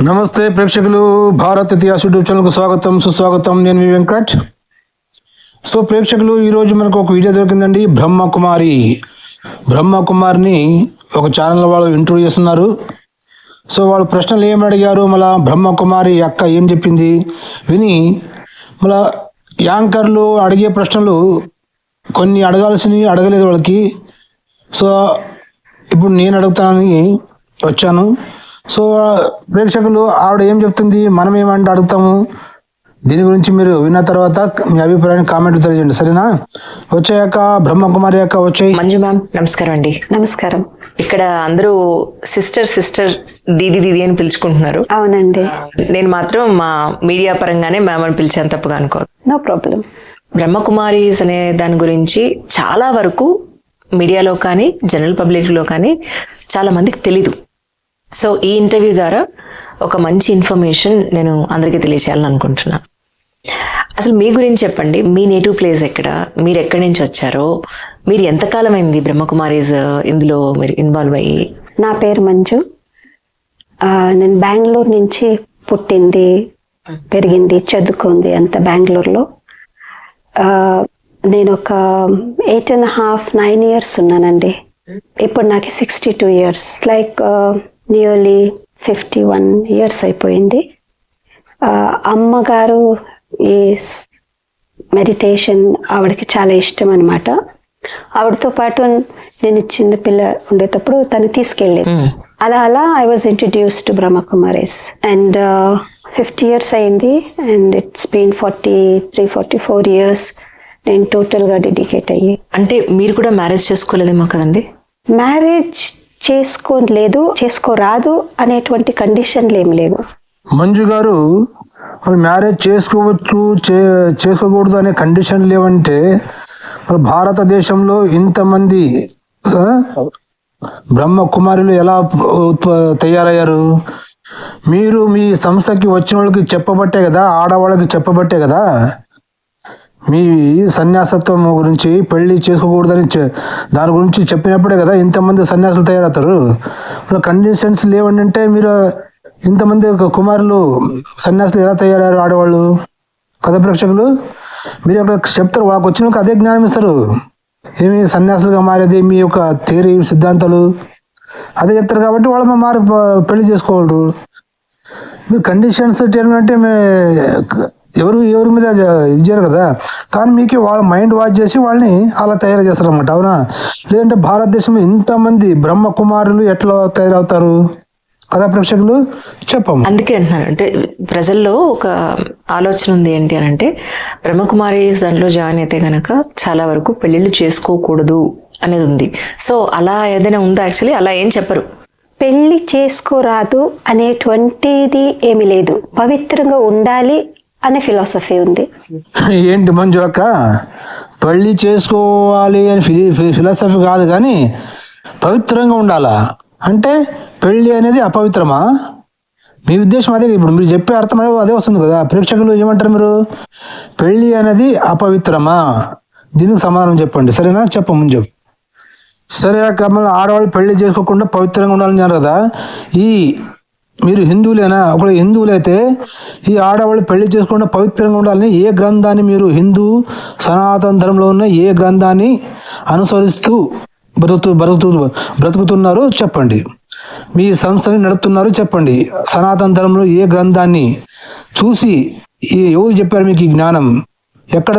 నమస్తే ప్రేక్షకులు, భారత్ ఇతిహాస్ యూట్యూబ్ ఛానల్కు స్వాగతం సుస్వాగతం. నేను మీ వెంకట్. సో ప్రేక్షకులు, ఈరోజు మనకు ఒక వీడియో దొరికిందండి. బ్రహ్మకుమారిని ఒక ఛానల్ వాళ్ళు ఇంటర్వ్యూ చేస్తున్నారు. సో వాళ్ళు ప్రశ్నలు ఏమి అడిగారు, మళ్ళీ బ్రహ్మకుమారి అక్క ఏం చెప్పింది విని, మళ్ళీ యాంకర్లు అడిగే ప్రశ్నలు కొన్ని అడగాల్సినవి అడగలేదు వాళ్ళకి. సో ఇప్పుడు నేను అడుగుతానని వచ్చాను. సో ప్రేక్షకులు, ఆవిడ ఏం చెప్తుంది, మనం ఏమంటే అడుగుతాము. దీని గురించి మీరు విన్న తర్వాత మీ అభిప్రాయాన్ని కామెంట్ తెలియజేయండి, సరేనా? వచ్చాక బ్రహ్మకుమారి అక్క వచ్చాయి. మంజు మ్యామ్ నమస్కారం అండి. నమస్కారం. ఇక్కడ అందరూ సిస్టర్ దీది అని పిలుచుకుంటున్నారు. అవునండి. నేను మాత్రం మా మీడియా పరంగానే మ్యామ్ అని పిలిచాను, తప్పుగా అనుకోదు. No problem. బ్రహ్మకుమారీస్ అనే దాని గురించి చాలా వరకు మీడియాలో కానీ జనరల్ పబ్లిక్లో కానీ చాలా మందికి తెలీదు. సో ఈ ఇంటర్వ్యూ ద్వారా ఒక మంచి ఇన్ఫర్మేషన్ నేను అందరికీ తెలియచేయాలని అనుకుంటున్నాను. అసలు మీ గురించి చెప్పండి. మీ నేటివ్ ప్లేస్ ఎక్కడ, మీరు ఎక్కడి నుంచి వచ్చారో, మీరు ఎంతకాలం అయింది బ్రహ్మకుమారీస్ ఇందులో మీరు ఇన్వాల్వ్ అయ్యి? నా పేరు మంజు. నేను బెంగళూరు నుంచి పుట్టింది, పెరిగింది, చదువుకుంది అంత బెంగళూరులో. నేను ఒక 8.5 9 years ఉన్నానండి. ఇప్పుడు నాకు 62 years, లైక్ నియర్లీ 51 years అయిపోయింది. అమ్మగారు ఈ మెడిటేషన్ ఆవిడకి చాలా ఇష్టం అనమాట. ఆవిడతో పాటు నేను చిన్నపిల్ల ఉండేటప్పుడు తను తీసుకెళ్ళేది. అలా I was introduce to Brahma Kumaris and 50 years అయింది. అండ్ ఇట్స్ బీన్ 43-44 years నేను టోటల్గా డెడికేట్ అయ్యి. అంటే మీరు కూడా మ్యారేజ్ చేసుకోలేదేమో కదండి? మ్యారేజ్ చేసుకోలేదు, చేసుకోరాదు అనేటువంటి కండిషన్లు ఏం లేవు. మంజు గారు, మరి మ్యారేజ్ చేసుకోవచ్చు చేసుకోకూడదు అనే కండిషన్ లేవంటే మరి భారతదేశంలో ఇంతమంది బ్రహ్మకుమారులు ఎలా తయారయ్యారు? మీరు మీ సంస్థకి వచ్చిన వాళ్ళకి చెప్పబట్టే కదా, ఆడవాళ్ళకి చెప్పబట్టే కదా మీ సన్యాసత్వం గురించి, పెళ్లి చేసుకోకూడదని దాని గురించి చెప్పినప్పుడే కదా ఇంతమంది సన్యాసులు తయారవుతారు. కండిషన్స్ లేవంటే మీరు ఇంతమంది కుమారులు సన్యాసులు ఎలా తయారయ్యారు ఆడవాళ్ళు కదా? ప్రేక్షకులు, మీరు అక్కడ చెప్తారు, వాళ్ళకి వచ్చిన అదే జ్ఞానం ఇస్తారు. ఏమి సన్యాసులుగా మారేది మీ యొక్క థియరీ సిద్ధాంతాలు అదే చెప్తారు కాబట్టి వాళ్ళు మారి పెళ్లి చేసుకోవాలి. మీరు కండిషన్స్ అంటే ఎవరి మీద ఇచ్చారు కదా, కానీ మీకు వాళ్ళ మైండ్ వాచ్ చేసి వాళ్ళని అలా తయారు చేస్తారు అన్నమాట, అవునా? లేదంటే భారతదేశంలో ఇంతమంది బ్రహ్మకుమారులు ఎట్లా తయారవుతారు కదా? ప్రేక్షకులు చెప్పము. అందుకే అంటున్నాను, అంటే ప్రజల్లో ఒక ఆలోచన ఉంది ఏంటి అని అంటే, బ్రహ్మకుమారి దాంట్లో జాయిన్ అయితే కనుక చాలా వరకు పెళ్ళిళ్ళు చేసుకోకూడదు అనేది ఉంది. సో అలా ఏదైనా ఉందా? యాక్చువల్లీ అలా ఏం చెప్పరు. పెళ్లి చేసుకోరాదు అనేటువంటిది ఏమి లేదు, పవిత్రంగా ఉండాలి అనే ఫిలాసఫీ ఉంది. ఏంటి మంజు అక్క, పెళ్లి చేసుకోవాలి అని ఫిలాసఫీ కాదు కానీ పవిత్రంగా ఉండాలా అంటే పెళ్లి అనేది అపవిత్రమా? మీ ఉద్దేశం అదే. ఇప్పుడు మీరు చెప్పే అర్థం అదే వస్తుంది కదా. ప్రేక్షకులు ఏమంటారు, మీరు పెళ్లి అనేది అపవిత్రమా? దీనికి సమాధానం చెప్పండి, సరేనా? చెప్పము చెప్పు. సరే అక్క, మళ్ళీ ఆడవాళ్ళు పెళ్లి చేసుకోకుండా పవిత్రంగా ఉండాలని అన్నారు కదా. మీరు హిందువులేనా? ఒకవేళ హిందువులైతే ఈ ఆడవాళ్ళు పెళ్లి చేసుకోకుండా పవిత్రంగా ఉండాలని ఏ గ్రంథాన్ని, మీరు హిందూ సనాతన ధర్మంలో ఉన్న ఏ గ్రంథాన్ని అనుసరిస్తూ బ్రతుకుతున్నారు చెప్పండి. మీ సంస్థని నడుపుతున్నారు చెప్పండి. సనాతన ధర్మంలో ఏ గ్రంథాన్ని చూసి ఎవరు చెప్పారు మీకు ఈ జ్ఞానం? ఎక్కడ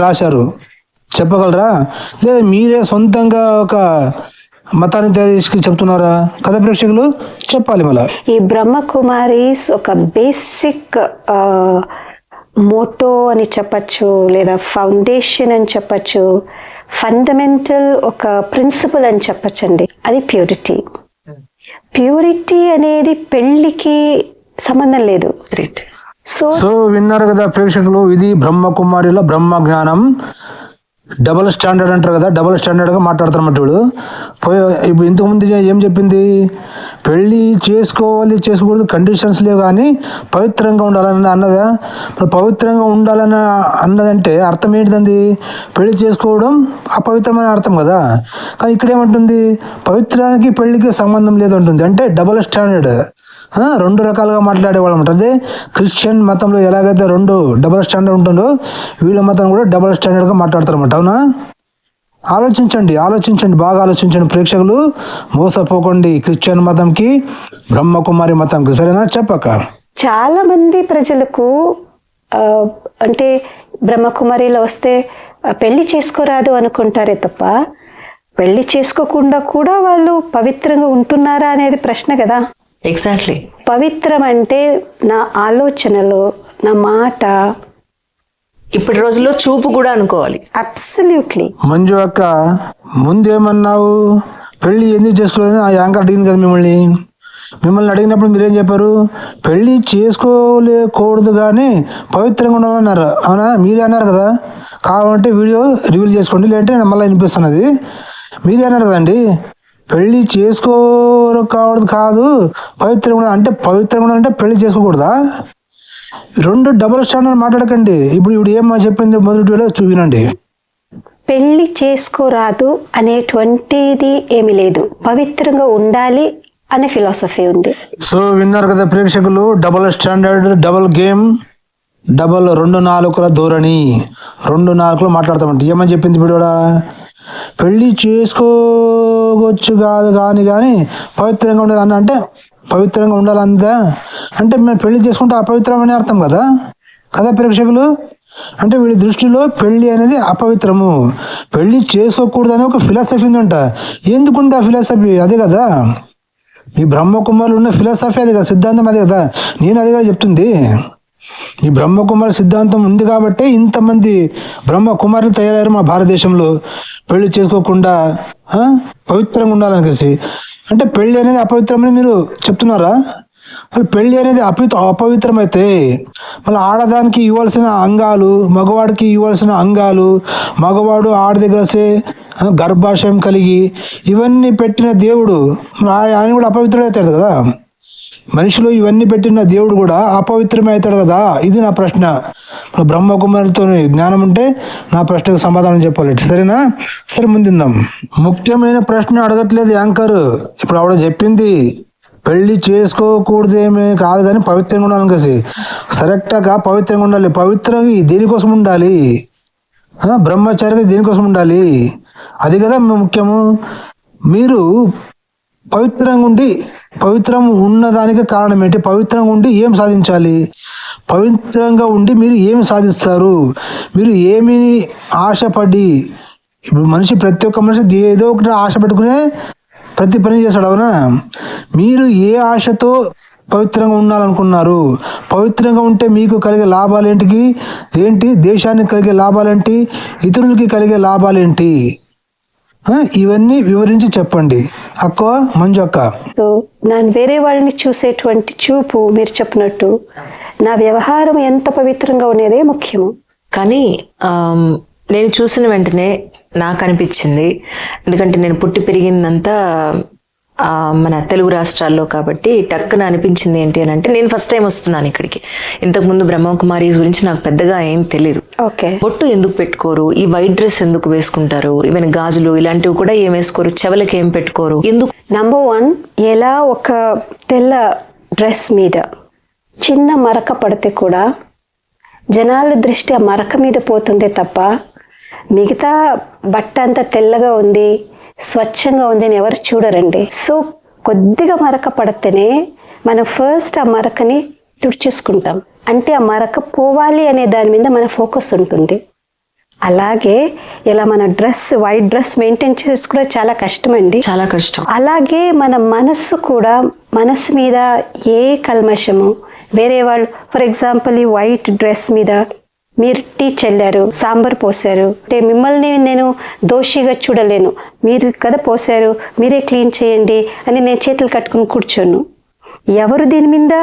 రాశారు చెప్పగలరా? లేదా మీరే సొంతంగా ఒక మతాన్ని తయారు చెప్తున్నారా కదా? ప్రేక్షకులు చెప్పాలి. మళ్ళీ ఈ బ్రహ్మకుమారీస్ ఒక బేసిక్ మోటో అని చెప్పచ్చు, లేదా ఫౌండేషన్ అని చెప్పచ్చు, ఫండమెంటల్ ఒక ప్రిన్సిపల్ అని చెప్పచ్చండి. అది ప్యూరిటీ. ప్యూరిటీ అనేది పెళ్లికి సంబంధం లేదు. సో విన్నారు కదా ప్రేక్షకులు, ఇది బ్రహ్మకుమారిల బ్రహ్మ జ్ఞానం. డబుల్ స్టాండర్డ్ అంటారు కదా, డబుల్ స్టాండర్డ్గా మాట్లాడుతున్నమాట. ఇప్పుడు ఇంతకుముందు ఏం చెప్పింది? పెళ్ళి చేసుకోకూడదు కండిషన్స్ లేవు కానీ పవిత్రంగా ఉండాలని అన్నదా? పవిత్రంగా ఉండాలని అన్నదంటే అర్థం ఏంటిదండి? పెళ్లి చేసుకోవడం అపవిత్రమైన అర్థం కదా. కానీ ఇక్కడ ఏమంటుంది? పవిత్రానికి పెళ్లికి సంబంధం లేదు అంటుంది. అంటే డబుల్ స్టాండర్డ్ రెండు రకాలుగా మాట్లాడేవాళ్ళు అనమాట. అదే క్రిస్టియన్ మతంలో ఎలాగైతే రెండు డబల్ స్టాండర్డ్ ఉంటుందో వీళ్ళ మతం కూడా డబల్ స్టాండర్డ్గా మాట్లాడతారు అనమాట. అవునా? ఆలోచించండి, బాగా ఆలోచించండి ప్రేక్షకులు, మోసపోకండి క్రిస్టియన్ మతంకి బ్రహ్మకుమారి మతంకి. సరేనా? చెప్పక చాలా మంది ప్రజలకు అంటే బ్రహ్మకుమారిలో వస్తే పెళ్లి చేసుకోరాదు అనుకుంటారే తప్ప పెళ్లి చేసుకోకుండా కూడా వాళ్ళు పవిత్రంగా ఉంటున్నారా అనేది ప్రశ్న కదా. ఎగ్జాక్ట్లీ. పవిత్రం అంటే నా ఆలోచనలో, నా మాట, ఇప్పటి రోజుల్లో చూపు కూడా అనుకోవాలి. అబ్సల్యూట్లీ. మంజు అక్క, ముందేమన్నావు? పెళ్లి ఎందుకు చేసుకోలేదు? ఆ యాంకర్ అడిగింది కదా మిమ్మల్ని అడిగినప్పుడు మీరేం చెప్పారు? పెళ్లి చేసుకోలేకూడదు కానీ పవిత్రంగా ఉండాలన్నారు. అవునా? మీరే అన్నారు కదా. కావాలంటే వీడియో రివీల్ చేసుకోండి, లేదంటే మళ్ళీ వినిపిస్తున్నది. మీరే అన్నారు కదండి, పెళ్లి చేసుకోకూడదు కాదు పవిత్రంగా ఉండాలి అంటే. పవిత్రంగా ఉండాలంటే పెళ్లి చేసుకోకూడదా? రెండు డబుల్ స్టాండర్డ్ మాట్లాడకండి. ఇప్పుడు ఏమో చెప్పింది మొదటి వీడియో వినండి. పెళ్లి చేసుకోరాదు అనేటువంటిది ఏమీ లేదు, పవిత్రంగా ఉండాలి అనే ఫిలాసఫీ ఉంది. సో విన్నారు కదా ప్రేక్షకులు, double standard, double game, double 2 నాలుకల ధోరణి, 2 నాలుకలు మాట్లాడతామంట. ఏమని చెప్పింది ఇప్పుడు? పెళ్లి చేసుకోవచ్చు కాదు కానీ పవిత్రంగా ఉండాలి అంటే పవిత్రంగా ఉండాలందా అంటే మేము పెళ్లి చేసుకుంటే అపవిత్రమని అర్థం కదా ప్రేక్షకులు. అంటే వీళ్ళ దృష్టిలో పెళ్లి అనేది అపవిత్రము, పెళ్లి చేసుకోకూడదు అనే ఒక ఫిలాసఫీ ఉందంట. ఎందుకుంటే ఆ ఫిలాసఫీ అదే కదా, ఈ బ్రహ్మకుమారులు ఉన్న ఫిలాసఫీ అదే కదా, సిద్ధాంతం అదే కదా. నేను అదే కదా చెప్తుంది. ఈ బ్రహ్మకుమారి సిద్ధాంతం ఉంది కాబట్టి ఇంతమంది బ్రహ్మకుమారులు తయారయ్యారు మన భారతదేశంలో. పెళ్లి చేసుకోకుండా పవిత్రంగా ఉండాలనిసి. అంటే పెళ్లి అనేది అపవిత్రమని మీరు చెప్తున్నారా? మళ్ళీ పెళ్లి అనేది అపవిత్రమైతే మళ్ళీ ఆడదానికి ఇవ్వాల్సిన అంగాలు, మగవాడికి ఇవ్వాల్సిన అంగాలు, మగవాడు ఆడ దగ్గరసే గర్భాశయం కలిగి ఇవన్నీ పెట్టిన దేవుడు ఆయన కూడా అపవిత్రుడవుతాడు కదా. మనిషిలో ఇవన్నీ పెట్టిన దేవుడు కూడా అపవిత్రమే అవుతాడు కదా. ఇది నా ప్రశ్న. బ్రహ్మకుమారితో జ్ఞానం ఉంటే నా ప్రశ్నకు సమాధానం చెప్పాలి. సరేనా? సరే ముందుందాం. ముఖ్యమైన ప్రశ్న అడగట్లేదు యాంకర్. ఇప్పుడు ఆవిడ చెప్పింది పెళ్లి చేసుకోకూడదేమే కాదు కానీ పవిత్రంగా ఉండాలని కలిసి. కరెక్ట్గా పవిత్రంగా ఉండాలి. పవిత్రంగా దేనికోసం ఉండాలి? బ్రహ్మచారిగా దేనికోసం ఉండాలి? అది కదా ముఖ్యము. మీరు పవిత్రంగా ఉండి, పవిత్రం ఉన్నదానికి కారణం ఏంటి? పవిత్రంగా ఉండి ఏం సాధించాలి? పవిత్రంగా ఉండి మీరు ఏమి సాధిస్తారు? మీరు ఏమి ఆశపడి, ఇప్పుడు మనిషి ప్రతి ఒక్క మనిషి ఏదో ఒకటి ఆశ పెట్టుకునే ప్రతి పని చేస్తాడు. అవునా? మీరు ఏ ఆశతో పవిత్రంగా ఉండాలనుకున్నారు? పవిత్రంగా ఉంటే మీకు కలిగే లాభాలేంటి? దేశానికి కలిగే లాభాలేంటి? ఇతరులకి కలిగే లాభాలేంటి? ఇవన్నీ వివరించి చెప్పండి అక్క, మంజు అక్క. నేను వేరే వాళ్ళని చూసేటువంటి చూపు మీరు చెప్పినట్టు నా వ్యవహారం ఎంత పవిత్రంగా ఉండేదే ముఖ్యము. కానీ నేను చూసిన వెంటనే నాకు అనిపించింది, ఎందుకంటే నేను పుట్టి పెరిగిందంతా మన తెలుగు రాష్ట్రాల్లో కాబట్టి టక్కున అనిపించింది ఏంటి అని అంటే, నేను ఫస్ట్ టైం వస్తున్నాను ఇక్కడికి. ఇంతకుముందు బ్రహ్మకుమారీస్ గురించి నాకు పెద్దగా ఏం తెలీదు. బొట్టు ఎందుకు పెట్టుకోరు? ఈ వైట్ డ్రెస్ ఎందుకు వేసుకుంటారు? ఈవెన్ గాజులు ఇలాంటివి కూడా ఏం వేసుకోరు? చెవులకి ఏం పెట్టుకోరు? ఎందుకు? నంబర్ 1, ఎలా ఒక తెల్ల డ్రెస్ మీద చిన్న మరక పడితే కూడా జనాల దృష్టి ఆ మరక మీద పోతుందే తప్ప మిగతా బట్ట అంతా తెల్లగా ఉంది, స్వచ్ఛంగా ఉంది అని ఎవరు చూడరండి. సో కొద్దిగా మరక పడితేనే మనం ఫస్ట్ ఆ మరకని తుడిచేసుకుంటాం. అంటే ఆ మరక పోవాలి అనే దాని మీద మన ఫోకస్ ఉంటుంది. అలాగే ఇలా మన వైట్ డ్రెస్ మెయింటైన్ చేసుకోవడం చాలా కష్టం అండి, చాలా కష్టం. అలాగే మన మనస్సు మీద ఏ కల్మషము వేరే వాళ్ళు, ఫర్ ఎగ్జాంపుల్ ఈ వైట్ డ్రెస్ మీద మీరు టీ చల్లారు, సాంబార్ పోసారు అంటే మిమ్మల్ని నేను దోషిగా చూడలేను. మీరు కదా పోసారు, మీరే క్లీన్ చేయండి అని నేను చేతులు కట్టుకుని కూర్చోను. ఎవరు దీని మీద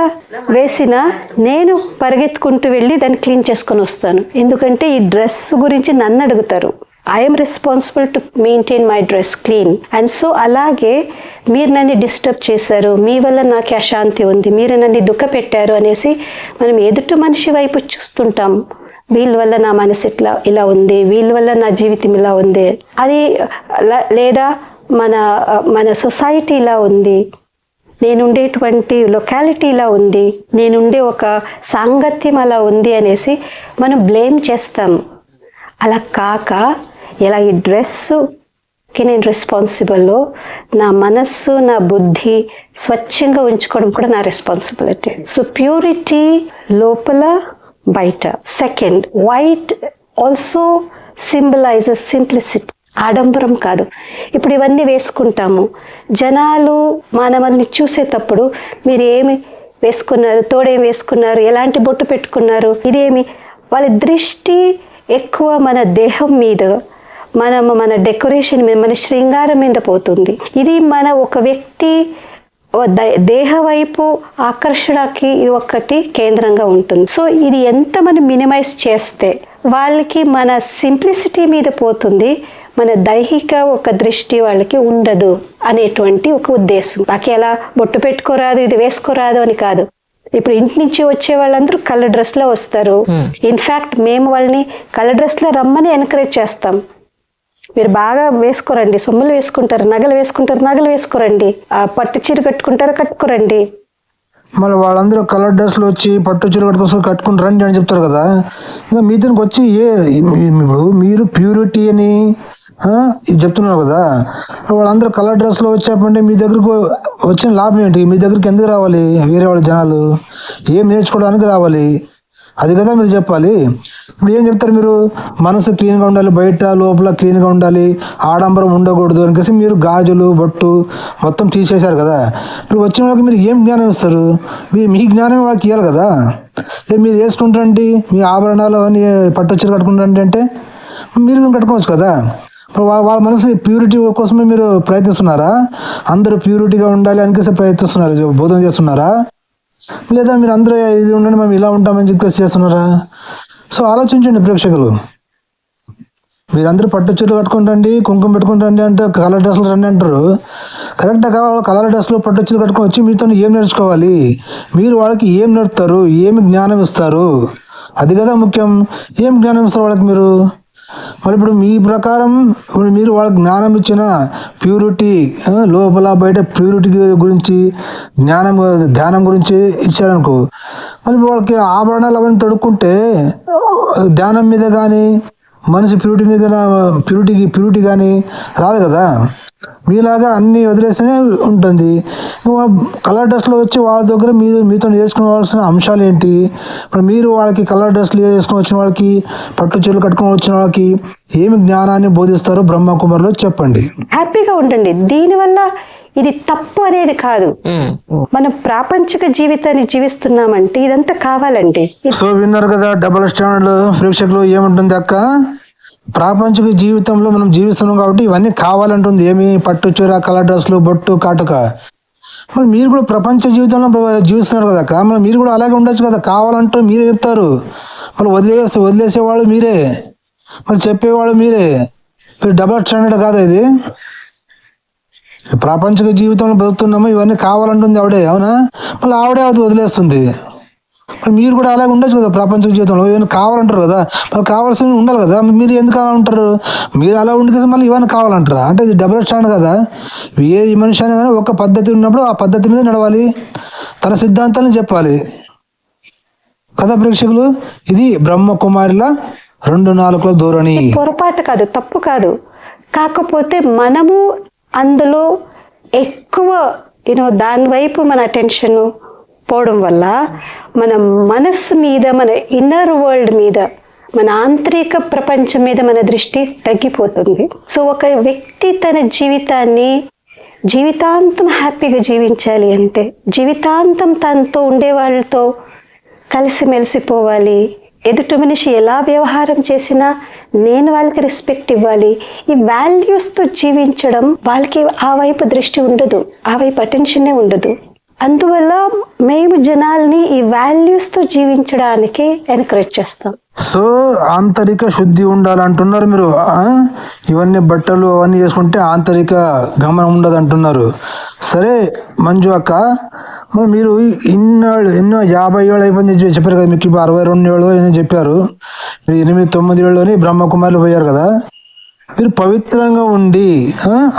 వేసినా నేను పరిగెత్తుకుంటూ వెళ్ళి దాన్ని క్లీన్ చేసుకొని వస్తాను. ఎందుకంటే ఈ డ్రెస్ గురించి నన్ను అడుగుతారు. I'm responsible to maintain my dress clean. And so అలాగే మీరు నన్ను డిస్టర్బ్ చేశారు, మీ వల్ల నాకు అశాంతి ఉంది, మీరు నన్ను దుఃఖ పెట్టారు అనేసి మనం ఎదుటి మనిషి వైపు చూస్తుంటాం. వీళ్ళ వల్ల నా మనసు ఇలా ఉంది, వీళ్ళ వల్ల నా జీవితం ఇలా ఉంది, అది లేదా మన సొసైటీ ఇలా ఉంది. నేనుండేటువంటి లొకాలిటీ ఇలా ఉంది, నేనుండే ఒక సాంగత్యం అలా ఉంది అనేసి మనం బ్లేమ్ చేస్తాము. అలా కాక ఇలా ఈ డ్రెస్సుకి నేను రెస్పాన్సిబుల్, నా మనస్సు నా బుద్ధి స్వచ్ఛంగా ఉంచుకోవడం కూడా నా రెస్పాన్సిబిలిటీ. సో ప్యూరిటీ లోపల బయట. Second, white also symbolises simplicity, ఆడంబరం కాదు. ఇప్పుడు ఇవన్నీ వేసుకుంటాము, జనాలు మనల్ని చూసేటప్పుడు మీరు ఏమి వేసుకున్నారు, తోడేం వేసుకున్నారు, ఎలాంటి బొట్టు పెట్టుకున్నారు, ఇదేమి, వాళ్ళ దృష్టి ఎక్కువ మన దేహం మీద, మన డెకరేషన్ మీద, మన శృంగారం మీద పోతుంది. ఇది మన ఒక వ్యక్తి దేహ వైపు ఆకర్షణకి ఇది ఒక్కటి కేంద్రంగా ఉంటుంది. సో ఇది ఎంత మనం మినిమైజ్ చేస్తే వాళ్ళకి మన సింప్లిసిటీ మీద పోతుంది, మన దైహిక ఒక దృష్టి వాళ్ళకి ఉండదు అనేటువంటి ఒక ఉద్దేశం. బాకి ఎలా బొట్టు పెట్టుకోరాదు, ఇది వేసుకోరాదు అని కాదు. ఇప్పుడు ఇంటి నుంచి వచ్చే వాళ్ళందరూ కలర్ డ్రెస్ లో వస్తారు. ఇన్ఫాక్ట్ మేము వాళ్ళని కలర్ డ్రెస్ లో రమ్మని ఎంకరేజ్ చేస్తాం. మీరు బాగా వేసుకోరండి, సొమ్ములు వేసుకుంటారు, నగలు వేసుకుంటారు, నగలు వేసుకోరండి, పట్టు చీర కట్టుకుంటారు, కట్టుకోరండి. మళ్ళీ వాళ్ళందరూ కలర్ డ్రెస్లు వచ్చి పట్టు చీర కట్టుకుని రండి అని చెప్తారు కదా. ఇంకా మీ దీనికి వచ్చి ఇప్పుడు మీరు ప్యూరిటీ అని ఇది చెప్తున్నారు కదా, వాళ్ళందరూ కలర్ డ్రెస్లో వచ్చామంటే మీ దగ్గరకు వచ్చిన లాభం ఏంటి? మీ దగ్గరికి ఎందుకు రావాలి వేరే వాళ్ళ జనాలు? ఏం నేర్చుకోవడానికి రావాలి, అది కదా మీరు చెప్పాలి. ఇప్పుడు ఏం చెప్తారు మీరు? మనసు క్లీన్గా ఉండాలి, బయట లోపల క్లీన్గా ఉండాలి, ఆడంబరం ఉండకూడదు అనేసి మీరు గాజులు బొట్టు మొత్తం తీసేశారు కదా. ఇప్పుడు వచ్చిన వాళ్ళకి మీరు ఏం జ్ఞానం ఇస్తారు? మీ జ్ఞానం వాళ్ళకి ఇవ్వాలి కదా. మీరు వేసుకుంటారండి, మీ ఆభరణాలు అవన్నీ పట్టొచ్చి కట్టుకుంటారండి అంటే మీరు కట్టుకోవచ్చు కదా. ఇప్పుడు వాళ్ళ మనసు ప్యూరిటీ కోసమే మీరు ప్రయత్నిస్తున్నారా? అందరూ ప్యూరిటీగా ఉండాలి అనికేసి ప్రయత్నిస్తున్నారు, బోధన చేస్తున్నారా? లేదా మీరు అందరూ ఇది ఉండండి మేము ఇలా ఉంటామని చెప్పేసి చేస్తున్నారా? సో ఆలోచించండి ప్రేక్షకులు. మీరందరూ పట్టు చీరలు కట్టుకుంటండి, కుంకుమ పెట్టుకుంటండి అంటే కలర్ డ్రెస్లు రండి అంటారు. కరెక్ట్గా కావాలి, కలర్ డ్రెస్లు పట్టు చీరలు కట్టుకొని వచ్చి మీతో ఏం నేర్చుకోవాలి? మీరు వాళ్ళకి ఏం నేర్పుతారు, ఏమి జ్ఞానం ఇస్తారు? అది కదా ముఖ్యం. ఏం జ్ఞానం ఇస్తారు వాళ్ళకి మీరు? మరి ఇప్పుడు మీ ప్రకారం మీరు వాళ్ళకి జ్ఞానం ఇచ్చిన ప్యూరిటీ లోపల బయట ప్యూరిటీ గురించి ధ్యానం గురించి ఇచ్చారనుకో, మరి వాళ్ళకి ఆభరణాలు అవన్నీ తొడుక్కుంటే ధ్యానం మీద కానీ మనసు ప్యూరిటీ కానీ రాదు కదా. మీలాగా అన్నీ వదిలేస్తేనే ఉంటుంది. కలర్ డ్రెస్లో వచ్చి వాళ్ళ దగ్గర మీతో నేర్చుకోవాల్సిన అంశాలు ఏంటి? ఇప్పుడు మీరు వాళ్ళకి కలర్ డ్రెస్లు వేసుకొని వచ్చిన వాళ్ళకి, పట్టు చీరలు కట్టుకొని వచ్చిన వాళ్ళకి ఏమి జ్ఞానాన్ని బోధిస్తారో బ్రహ్మకుమారిలో చెప్పండి. హ్యాపీగా ఉండండి. దీనివల్ల ఇది తప్పు అనేది కాదు. మనం ప్రాపంచిక జీవితాన్ని జీవిస్తున్నామంటే ఇదంతా కావాలండి. సో విన్నారు కదా డబుల్ స్టాండర్డ్ ప్రేక్షకులు ఏముంటుంది అక్క? ప్రాపంచిక జీవితంలో మనం జీవిస్తున్నాం కాబట్టి ఇవన్నీ కావాలంటుంది. ఏమి పట్టు చీర, కలర్ డ్రెస్లు, బొట్టు, కాటుక. మరి మీరు కూడా ప్రపంచ జీవితంలో జీవిస్తున్నారు కదా అక్క, మరి మీరు కూడా అలాగే ఉండొచ్చు కదా. కావాలంటూ మీరే చెప్తారు, మళ్ళీ వదిలేసేవాళ్ళు మీరే, మళ్ళీ చెప్పేవాళ్ళు మీరే. డబుల్ స్టాండర్డ్ కాదా ఇది? ప్రాపంచిక జీవితంలో బతుకుతున్నాము, ఇవన్నీ కావాలంటుంది ఆవిడే, అవునా? మళ్ళీ ఆవిడే అది వదిలేస్తుంది. మరి మీరు కూడా అలాగే ఉండొచ్చు కదా ప్రాపంచిక జీవితంలో. ఇవన్నీ కావాలంటారు కదా, మళ్ళీ కావాల్సినవి ఉండాలి కదా. మీరు ఎందుకు కావాలంటారు? మీరు అలా ఉండి కదా మళ్ళీ ఇవన్నీ కావాలంటారా? అంటే ఇది డబుల్ స్టాండర్డ్ కదా. ఏ మనిషి అయినా కానీ ఒక పద్ధతి ఉన్నప్పుడు ఆ పద్ధతి మీద నడవాలి, తన సిద్ధాంతాలను చెప్పాలి కదా ప్రేక్షకులు. ఇది బ్రహ్మకుమారిల 2 నాలుకల ధోరణి. పొరపాటు కాదు, తప్పు కాదు. కాకపోతే మనము అందులో ఎక్కువ దాని వైపు మన అటెన్షన్ పోవడం వల్ల మన మనస్సు మీద, మన ఇన్నర్ వరల్డ్ మీద, మన ఆంతరిక ప్రపంచం మీద మన దృష్టి తగ్గిపోతుంది. సో ఒక వ్యక్తి తన జీవితాంతం హ్యాపీగా జీవించాలి అంటే జీవితాంతం తనతో ఉండే వాళ్ళతో కలిసిమెలిసిపోవాలి. ఎదుటి మనిషి ఎలా వ్యవహారం చేసినా నేను వాళ్ళకి రెస్పెక్ట్ ఇవ్వాలి. ఈ వాల్యూస్తో జీవించడం వాళ్ళకి ఆ వైపు దృష్టి ఉండదు, ఆ వైపు అటెన్షనే ఉండదు. అందువల్ల మేము జనాల్ని ఈ వాల్యూస్తో జీవించడానికి ఎంకరేజ్ చేస్తాం. సో ఆంతరిక శుద్ధి ఉండాలంటున్నారు మీరు. ఇవన్నీ బట్టలు అవన్నీ వేసుకుంటే ఆంతరిక గమనం ఉండదు అంటున్నారు. సరే మంజు అక్క, మీరు ఎన్నో 50 ఏళ్ళు అయిపోయింది చెప్పారు కదా. మీకు 62 ఏళ్ళు అని చెప్పారు. మీరు 8-9 ఏళ్ళలోని బ్రహ్మకుమారులు పోయారు కదా. మీరు పవిత్రంగా ఉండి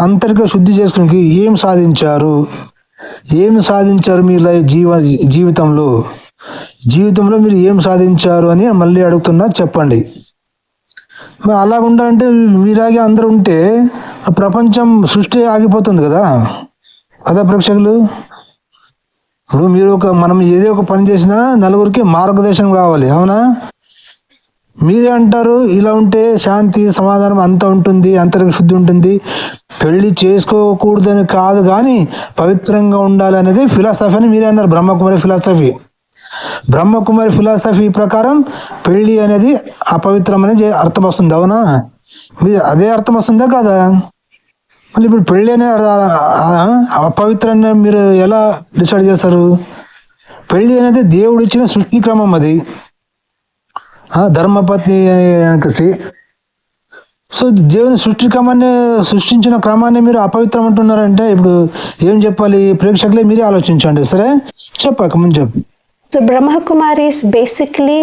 ఆంతరిక శుద్ధి చేసుకుని ఏం సాధించారు? ఏమి సాధించారు మీ జీవితంలో మీరు ఏం సాధించారు అని మళ్ళీ అడుగుతున్నా, చెప్పండి. మరి అలా ఉండాలంటే మీలాగే అందరూ ఉంటే ప్రపంచం సృష్టి ఆగిపోతుంది కదా ప్రేక్షకులు. ఇప్పుడు మనం ఏదో ఒక పని చేసినా నలుగురికి మార్గదర్శనం కావాలి, అవునా? మీరే అంటారు ఇలా ఉంటే శాంతి సమాధానం అంతా ఉంటుంది, అంతర్గత శుద్ధి ఉంటుంది, పెళ్లి చేసుకోకూడదని కాదు కానీ పవిత్రంగా ఉండాలి అనేది ఫిలాసఫీ అని మీరే అన్నారు. బ్రహ్మకుమారి ఫిలాసఫీ ప్రకారం పెళ్లి అనేది అపవిత్రం అనేది అర్థం వస్తుంది, అవునా? అదే అర్థం వస్తుందా కాదా? మళ్ళీ ఇప్పుడు పెళ్లి అనేది అపవిత్రాన్ని మీరు ఎలా డిసైడ్ చేస్తారు? పెళ్లి అనేది దేవుడు ఇచ్చిన సృష్టి క్రమం, అది ధర్మపత్ని అనేసి. సో దేవుని సృష్టించిన క్రమాన్ని మీరు అపవిత్రం అంటున్నారంటే ఇప్పుడు ఏం చెప్పాలి? ప్రేక్షకులే మీరే ఆలోచించండి. సరే, చెప్పాక ముందు చెప్పు. So Brahma Kumaris basically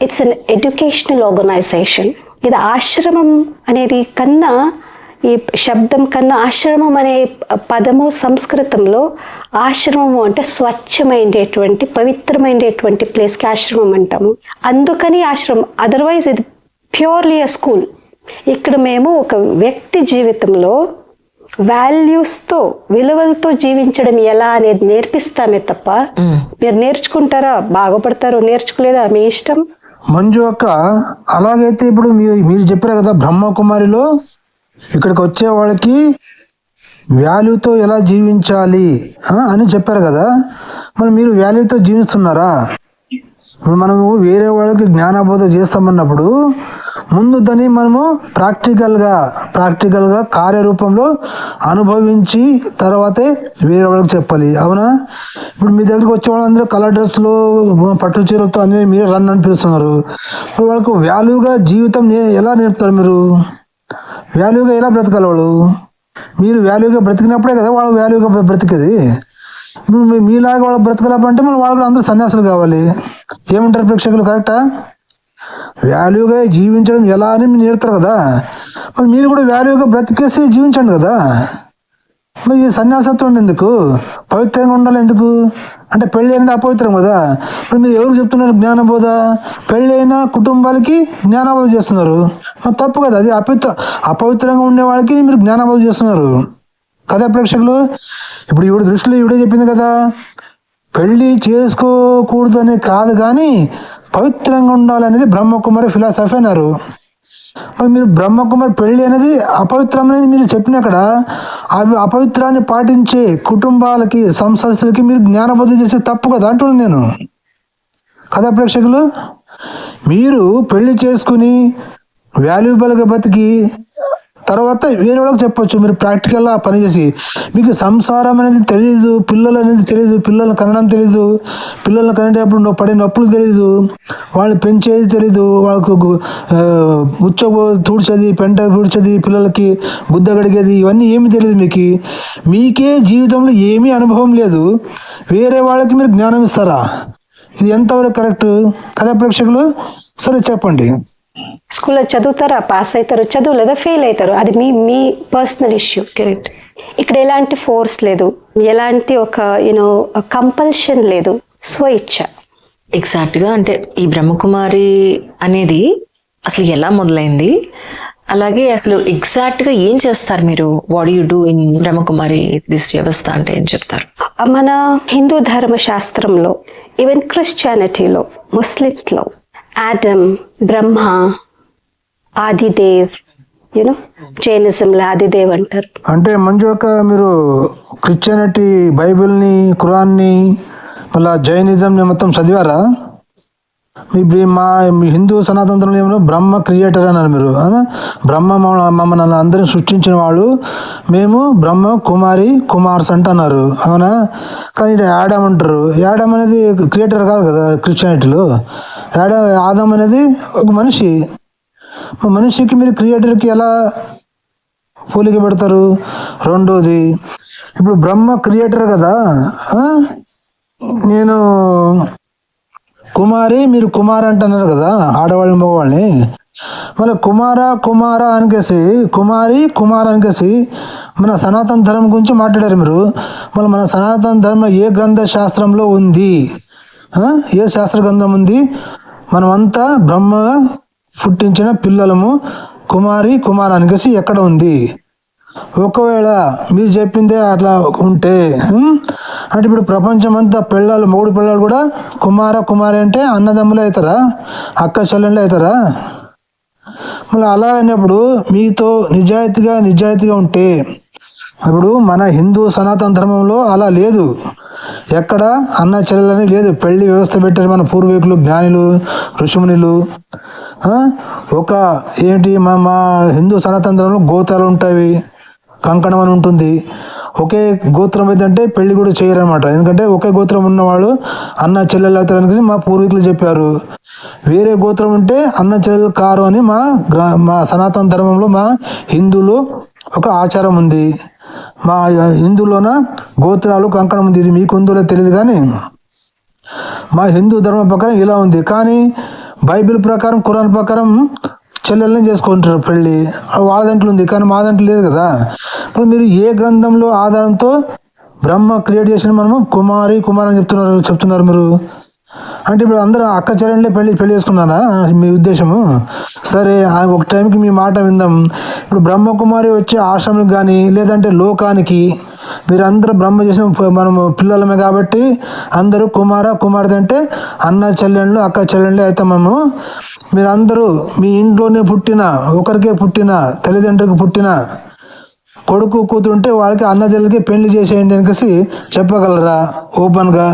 it's an educational organization. ఇది ఆశ్రమం అనేది కన్నా, ఈ శబ్దం కన్నా ఆశ్రమం అనే పదము సంస్కృతంలో ఆశ్రమము అంటే స్వచ్ఛమైనటువంటి పవిత్రమైనటువంటి ప్లేస్కి ఆశ్రమం అంటాము. అందుకని ఆశ్రమం, అదర్వైజ్ ఇది ప్యూర్లీ అ స్కూల్. ఇక్కడ మేము ఒక వ్యక్తి జీవితంలో వాల్యూస్తో విలువలతో జీవించడం ఎలా అనేది నేర్పిస్తామే తప్ప మీరు నేర్చుకుంటారా, బాగుపడతారో, నేర్చుకోలేదా మీ ఇష్టం. మంజు అక్క, అలాగైతే ఇప్పుడు మీరు చెప్పారు కదా బ్రహ్మకుమారిలో ఇక్కడికి వచ్చే వాళ్ళకి వాల్యూతో ఎలా జీవించాలి అని చెప్పారు కదా, మరి మీరు వాల్యూతో జీవిస్తున్నారా? ఇప్పుడు మనము వేరే వాళ్ళకి జ్ఞానబోధ చేస్తామన్నప్పుడు ముందు దాన్ని మనము ప్రాక్టికల్గా కార్యరూపంలో అనుభవించి తర్వాతే వేరే వాళ్ళకి చెప్పాలి, అవునా? ఇప్పుడు మీ దగ్గరికి వచ్చే వాళ్ళందరూ కలర్ డ్రెస్లో పట్టు చీరలతో అన్నీ మీరు రన్ అని పిలుస్తున్నారు. ఇప్పుడు వాళ్ళకు వాల్యూగా జీవితం ఎలా నేర్పుతారు? మీరు వాల్యూగా ఎలా బ్రతకాలి? మీరు వాల్యూగా బ్రతికినప్పుడే కదా వాళ్ళు వాల్యూగా బ్రతికేది. ఇప్పుడు మీలాగా వాళ్ళు బ్రతకాలంటే మరి వాళ్ళు అందరూ సన్యాసులు కావాలి. ఏమంటారు ప్రేక్షకులు, కరెక్టా? వాల్యూగా జీవించడం ఎలా అని మీరు నేర్పుతారు కదా, మరి మీరు కూడా వాల్యూగా బ్రతికేసి జీవించండి కదా. మరి ఈ సన్యాసత్వం ఎందుకు? పవిత్రంగా ఉండాలి ఎందుకు? అంటే పెళ్ళి అనేది అపవిత్రం కదా. ఇప్పుడు మీరు ఎవరికి చెప్తున్నారు జ్ఞానబోధ? పెళ్ళి అయిన కుటుంబాలకి జ్ఞానబోధ చేస్తున్నారు, తప్పు కదా. అది అపవిత్రంగా ఉండే వాళ్ళకి మీరు జ్ఞానబోధ చేస్తున్నారు కదా ప్రేక్షకులు. ఇప్పుడు ఈవిడ దృష్టిలో ఈవిడే చెప్పింది కదా, పెళ్ళి చేసుకోకూడదు అనే కాదు కానీ పవిత్రంగా ఉండాలనేది బ్రహ్మకుమారి ఫిలాసఫీ అన్నారు. మరి మీరు బ్రహ్మకుమారి పెళ్ళి అనేది అపవిత్రం అనేది మీరు చెప్పినక్కడ అపవిత్రాన్ని పాటించే కుటుంబాలకి సంస్థలకి మీరు జ్ఞానబోధ చేసే తప్పు కదా అంటున్నాను నేను కదా ప్రేక్షకులు. మీరు పెళ్లి చేసుకుని వాల్యూబుల్గా బతికి తర్వాత వేరే వాళ్ళకి చెప్పొచ్చు, మీరు ప్రాక్టికల్గా పనిచేసి. మీకు సంసారం అనేది తెలియదు, పిల్లలు అనేది తెలియదు, పిల్లల్ని కనడం తెలీదు, పిల్లల్ని కనేటప్పుడు పడే నొప్పులు తెలీదు, వాళ్ళని పెంచేది తెలీదు, వాళ్ళకు ఉచ్చ తూడ్చేది, పెంట తూడ్చేది, పిల్లలకి గుద్ద గడిగేది, ఇవన్నీ ఏమీ తెలియదు మీకే జీవితంలో ఏమీ అనుభవం లేదు, వేరే వాళ్ళకి మీరు జ్ఞానం ఇస్తారా? ఇది ఎంతవరకు కరెక్ట్ కదా ప్రేక్షకులు? సరే చెప్పండి. స్కూల్లో చదువుతారా, పాస్ అవుతారు, చదువు లేదా ఫెయిల్ అవుతారు, అది మీ పర్సనల్ ఇష్యూ. కరెక్ట్. ఇక్కడ ఎలాంటి ఫోర్స్ లేదు, ఎలాంటి ఒక కంపల్షన్ లేదు, స్వేచ్ఛ. ఎగ్జాక్ట్గా. అంటే ఈ బ్రహ్మకుమారి అనేది అసలు ఎలా మొదలైంది, అలాగే అసలు ఎగ్జాక్ట్గా ఏం చేస్తారు మీరు? What you do in Brahma Kumari this వ్యవస్థ అంటే ఏం చెప్తారు? మన హిందూ ధర్మశాస్త్రంలో, ఈవెన్ క్రిస్టియానిటీలో, ముస్లిమ్స్లో ఆడమ్, బ్రహ్మ, ఆదిదేవ్, జైనిజంలో ఆదిదేవ్ అంటారు. అంటే మంజు అక్క, మీరు క్రిస్టియానిటీ బైబిల్ని, ఖురాన్ని, మళ్ళీ జైనిజంని మొత్తం చదివారా? మీ హిందూ సనాతనంలో ఏమో బ్రహ్మ క్రియేటర్ అన్నారు మీరు. బ్రహ్మ మమ్మల్ని అందరిని సృష్టించిన వాళ్ళు, మేము బ్రహ్మ కుమార్స్ అంటున్నారు, అవునా? కానీ యాడమ్ అంటారు. యాడమ్ అనేది క్రియేటర్ కాదు కదా క్రిస్టియానిటీలో. ఆదం అనేది ఒక మనిషికి మీరు క్రియేటర్కి ఎలా పోలిక పెడతారు? రెండోది, ఇప్పుడు బ్రహ్మ క్రియేటర్ కదా, నేను మీరు కుమార్ అంటున్నారు కదా, ఆడవాళ్ళని మగవాళ్ళని. మళ్ళీ కుమార అనికేసి కుమార్ అనికేసి మన సనాతన ధర్మం గురించి మాట్లాడారు మీరు. మళ్ళీ మన సనాతన ధర్మం ఏ గ్రంథ శాస్త్రంలో ఉంది? ఏ శాస్త్ర గ్రంథం ఉంది? మనమంతా బ్రహ్మ పుట్టించిన పిల్లలము, కుమారి కుమారానికి ఎక్కడ ఉంది? ఒకవేళ మీరు చెప్పిందే అట్లా ఉంటే అంటే ఇప్పుడు ప్రపంచం అంతా పిల్లలు, మూడు పిల్లలు కూడా కుమారి అంటే అన్నదమ్ములే అవుతారా? అక్క చెల్లెళ్ళే అవుతారా? మళ్ళీ అలా అయినప్పుడు మీతో నిజాయితీగా ఉంటే, ఇప్పుడు మన హిందూ సనాతన ధర్మంలో అలా లేదు. ఎక్కడ అన్న చెల్లెలని లేదు. పెళ్లి వ్యవస్థ పెట్టారు మన పూర్వీకులు, జ్ఞానులు, ఋషిమునులు. ఒక ఏంటి మా హిందూ సనాతన ధర్మంలో గోత్రాలు ఉంటాయి, కంకణం అని ఉంటుంది. ఒకే గోత్రం ఏంటంటే పెళ్లి కూడా చేయరనమాట. ఎందుకంటే ఒకే గోత్రం ఉన్నవాళ్ళు అన్న చెల్లెలు అవుతారని మా పూర్వీకులు చెప్పారు. వేరే గోత్రం ఉంటే అన్న చెల్లెలు కారు అని మా సనాతన ధర్మంలో మా హిందువులు ఒక ఆచారం ఉంది. మా హిందువులోన గోత్రాలు కంకణం ఉంది. ఇది మీకు ఉందో తెలియదు, కానీ మా హిందూ ధర్మం ప్రకారం ఇలా ఉంది. కానీ బైబిల్ ప్రకారం, ఖురాన్ ప్రకారం చెల్లెల్ని చేసుకుంటారు పెళ్ళి. వాళ్ళ దాంట్లో ఉంది, కానీ మా దాంట్లో లేదు కదా. ఇప్పుడు మీరు ఏ గ్రంథంలో ఆధారంతో బ్రహ్మ క్రియేట్ చేసిన మనము కుమారి అని చెప్తున్నారు మీరు? అంటే ఇప్పుడు అందరూ అక్క చెల్లెళ్ళే పెళ్లి చేసుకున్నారా మీ ఉద్దేశము? సరే, ఒక టైంకి మీ మాట విందాం. ఇప్పుడు బ్రహ్మకుమారి వచ్చే ఆశ్రమానికి కానీ లేదంటే లోకానికి మీరు అందరూ బ్రహ్మ చేసిన మనము పిల్లలమే కాబట్టి అందరూ కుమార్తె అంటే అన్న చెల్లెళ్ళు, అక్క చెల్లెళ్ళే అవుతాము. మీరందరూ మీ ఇంట్లోనే ఒకరికే పుట్టిన తల్లిదండ్రులకు పుట్టిన కొడుకు కూతుంటే వాళ్ళకి అన్న చెల్లెలకి పెళ్లి చేసేయండి అనేసి చెప్పగలరా ఓపెన్గా?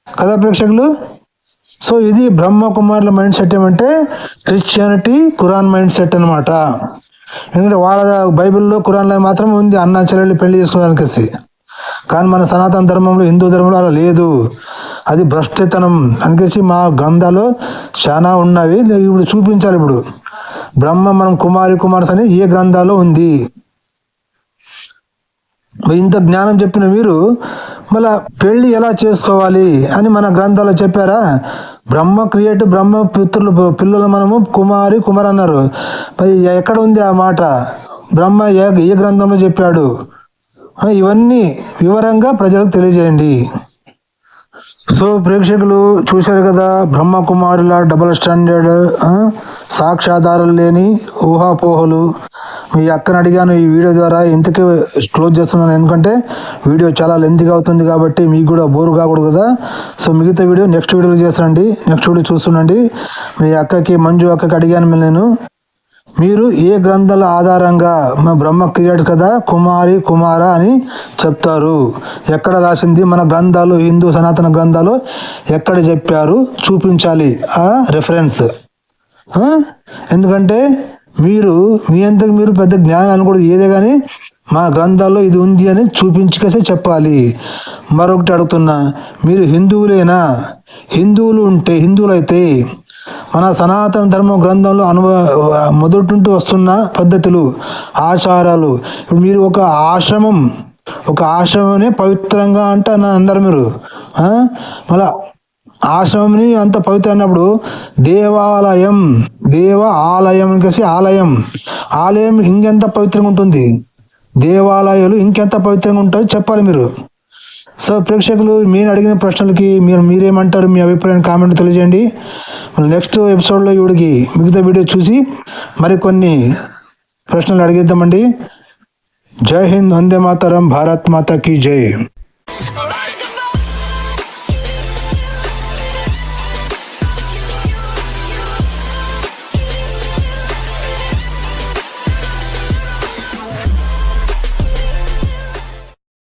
కదా ప్రేక్షకులు? సో ఇది బ్రహ్మకుమారుల మైండ్ సెట్. ఏమంటే క్రిస్టియానిటీ, ఖురాన్ మైండ్ సెట్ అనమాట. ఎందుకంటే వాళ్ళ బైబిల్లో, ఖురాన్లో మాత్రం ఉంది అన్న చెల్లెళ్ళు పెళ్లి చేసుకోవడానికేసి. కానీ మన సనాతన ధర్మంలో, హిందూ ధర్మంలో అలా లేదు. అది భ్రష్టతనం అనికేసి మా గ్రంథాలు చాలా ఉన్నవి. ఇప్పుడు చూపించాలి. ఇప్పుడు బ్రహ్మ మనం కుమార్స్ అని ఏ గ్రంథాల్లో ఉంది? ఇంత జ్ఞానం చెప్పిన మీరు మళ్ళా పెళ్లి ఎలా చేసుకోవాలి అని మన గ్రంథాల్లో చెప్పారా? బ్రహ్మ పిల్లలు మనము కుమార్ అన్నారు. ఎక్కడ ఉంది ఆ మాట? బ్రహ్మ ఏ గ్రంథంలో చెప్పాడు? ఇవన్నీ వివరంగా ప్రజలకు తెలియజేయండి. సో ప్రేక్షకులు చూశారు కదా, బ్రహ్మకుమారుల డబుల్ స్టాండర్డ్, సాక్ష్యాధారాలు లేని ఊహాపోహలు. మీ అక్కని అడిగాను ఈ వీడియో ద్వారా, ఇంతకీ క్లోజ్ చేస్తున్నాను. ఎందుకంటే వీడియో చాలా లెంతీగా అవుతుంది కాబట్టి మీకు కూడా బోరు కాకూడదు కదా. సో మిగతా వీడియో నెక్స్ట్ వీడియోలో చేస్తానండి. నెక్స్ట్ వీడియో చూస్తుండండి. మీ మంజు అక్కకి అడిగాను నేను, మీరు ఏ గ్రంథాల ఆధారంగా మా బ్రహ్మ క్రియేట్ కదా కుమార అని చెప్తారు? ఎక్కడ రాసింది? మన గ్రంథాలు, హిందూ సనాతన గ్రంథాలు ఎక్కడ చెప్పారు? చూపించాలి ఆ రెఫరెన్స్. ఎందుకంటే మీ అంతకు మీరు పెద్ద జ్ఞానం అనకూడదు ఏదే, కానీ మా గ్రంథాల్లో ఇది ఉంది అని చూపించుకేసే చెప్పాలి. మరొకటి అడుగుతున్నా, మీరు హిందువులేనా? హిందువులైతే మన సనాతన ధర్మ గ్రంథంలో మొదటి వస్తున్న పద్ధతులు, ఆచారాలు, ఇప్పుడు మీరు ఒక ఆశ్రమమే పవిత్రంగా అంటే అందరు మీరు మళ్ళా ఆశ్రమంని అంత పవిత్ర అన్నప్పుడు ఆలయం కలిసి ఆలయం ఇంకెంత పవిత్రంగా ఉంటుంది, దేవాలయాలు ఇంకెంత పవిత్రంగా ఉంటాయో చెప్పాలి మీరు. సో ప్రేక్షకులు, మీరు అడిగిన ప్రశ్నలకి మీరేమంటారు? మీ అభిప్రాయాన్ని కామెంట్ తెలియజేయండి. నెక్స్ట్ ఎపిసోడ్లో ఈవిడికి మిగతా వీడియో చూసి మరికొన్ని ప్రశ్నలు అడిగేద్దామండి. జై హింద్, వందే మాతరం, భారత్ మాతా కీ జై.